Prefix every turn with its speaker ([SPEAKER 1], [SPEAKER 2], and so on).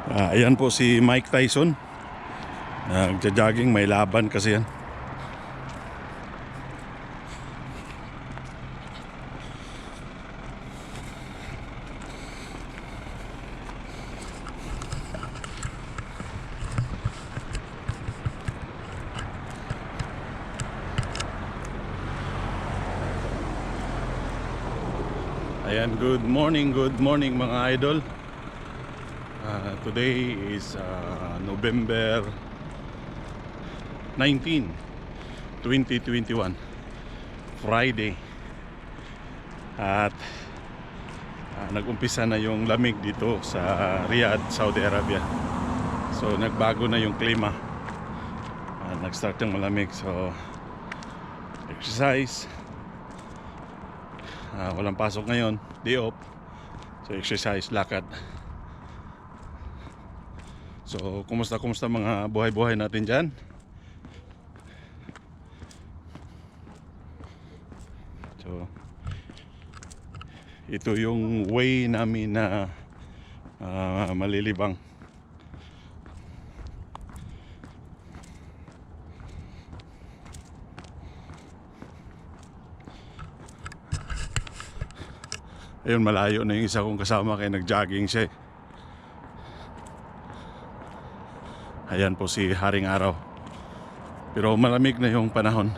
[SPEAKER 1] Ayan po si Mike Tyson. Nagja-jogging, may laban kasi yan. Ayan, good morning mga idol. Today is November 19, 2021, Friday. At nag-umpisa na yung lamig dito sa Riyadh, Saudi Arabia. So nagbago na yung klima. Nag-start yung malamig. So exercise. Walang pasok ngayon, day off. So exercise, lakad. So kumusta mga buhay-buhay natin dyan? So ito yung way namin na malilibang. Ayun, malayo na yung isa kong kasama kaya nag-jogging siya. Ayan po si Haring Araw. Pero malamig na yung panahon.